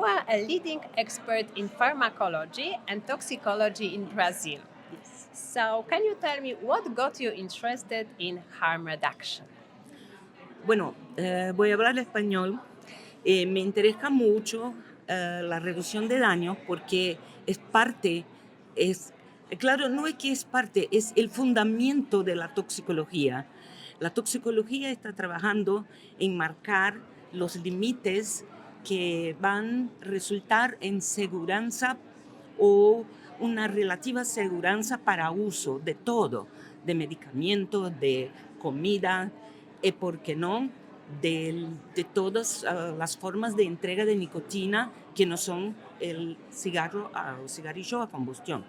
you are a leading expert in pharmacology and toxicology in Brazil. So, can you tell me what got you interested in harm reduction? Bueno, voy a hablar español. Me interesa mucho la reducción de daños porque es parte, es, claro, no es que es parte, es el fundamento de la toxicología. La toxicología está trabajando en marcar los límites que van a resultar en seguridad o una relativa seguridad para uso de todo, de medicamentos, de comida, y por qué no, de todas las formas de entrega de nicotina que no son el cigarro o cigarrillo a combustión.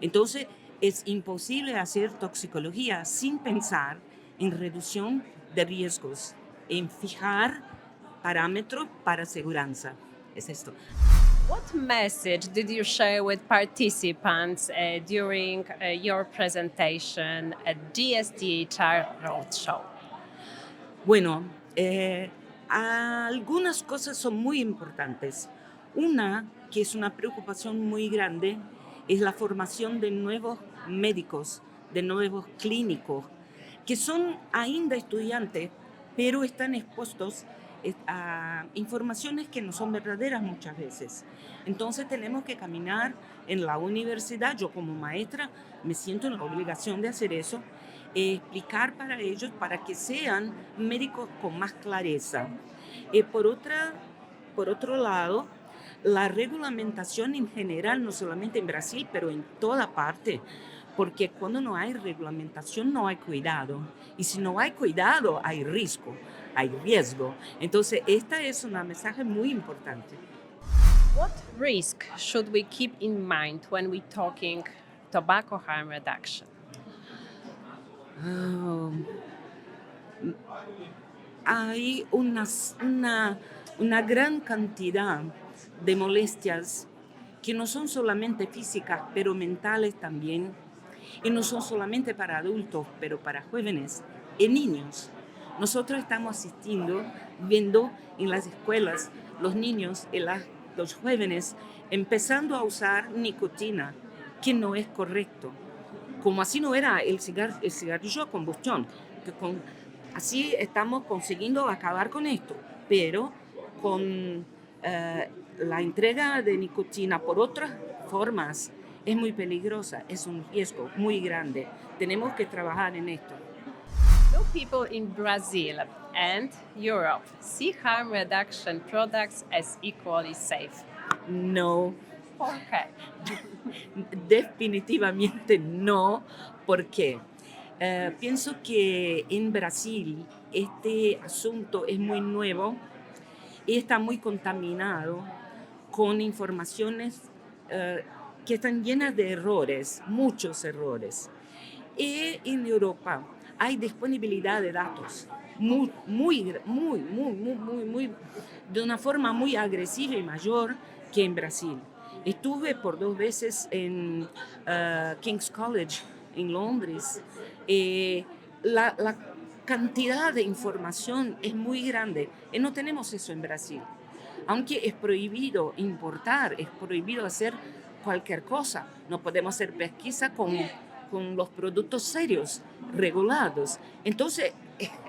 Entonces, es imposible hacer toxicología sin pensar en reducción de riesgos, en fijar parámetros para seguridad. Es esto. What message did you share with participants during your presentation at GSTHR Roadshow? Bueno, algunas cosas son muy importantes. Una, que es una preocupación muy grande, es la formación de nuevos médicos, de nuevos clínicos, que son ainda estudiantes, pero están expuestos a informaciones que no son verdaderas muchas veces. Entonces tenemos que caminar en la universidad. Yo como maestra me siento en la obligación de hacer eso, explicar para ellos para que sean médicos con más clareza. Por otro lado, la regulamentación en general, no solamente en Brasil, pero en toda parte, porque cuando no hay regulamentación no hay cuidado, y si no hay cuidado hay riesgo. Entonces, esta es un mensaje muy importante. What risk should we keep in mind when we talking tobacco harm reduction? Ah, hay una gran cantidad de molestias que no son solamente físicas, pero mentales también, y no son solamente para adultos, pero para jóvenes y niños. Nosotros estamos viendo en las escuelas los niños y los jóvenes empezando a usar nicotina, que no es correcto. Como así no era el cigarrillo a combustión, así estamos consiguiendo acabar con esto, pero con la entrega de nicotina por otras formas es muy peligrosa, es un riesgo muy grande. Tenemos que trabajar en esto. Do people in Brazil and Europe see harm reduction products as equally safe? No, ¿Por qué? definitivamente no, porque pienso que en Brasil este asunto es muy nuevo y está muy contaminado con informaciones que están llenas de errores, muchos errores. Y en Europa hay disponibilidad de datos de una forma muy agresiva y mayor que en Brasil. Estuve por 2 veces en King's College en Londres. La cantidad de información es muy grande y no tenemos eso en Brasil. Aunque es prohibido importar, es prohibido hacer cualquier cosa. No podemos hacer pesquisa con los productos serios, regulados. Entonces,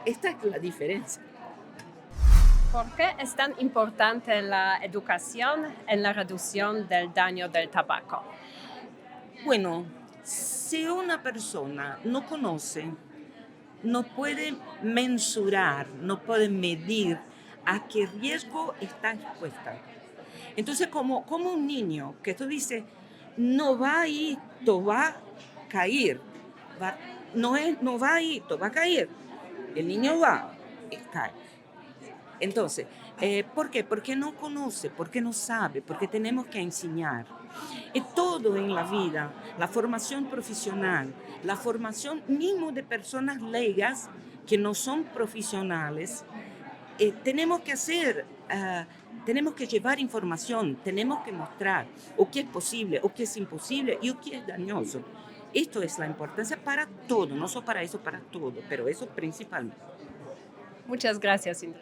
esta es la diferencia. ¿Por qué es tan importante la educación en la reducción del daño del tabaco? Bueno, si una persona no conoce, no puede mensurar, no puede medir a qué riesgo está expuesta. Entonces, como un niño que tú dices, no va a ir, te va a caer, no va a ir, te va a caer. El niño va y cae. Entonces, ¿por qué? Porque no conoce, porque no sabe, porque tenemos que enseñar. Y todo en la vida, la formación profesional, la formación mismo de personas leigas que no son profesionales, tenemos que tenemos que llevar información, tenemos que mostrar o qué es posible, o qué es imposible y o qué es dañoso. Esto es la importancia para todo, no solo para eso, para todo, pero eso principalmente. Muchas gracias, Indra.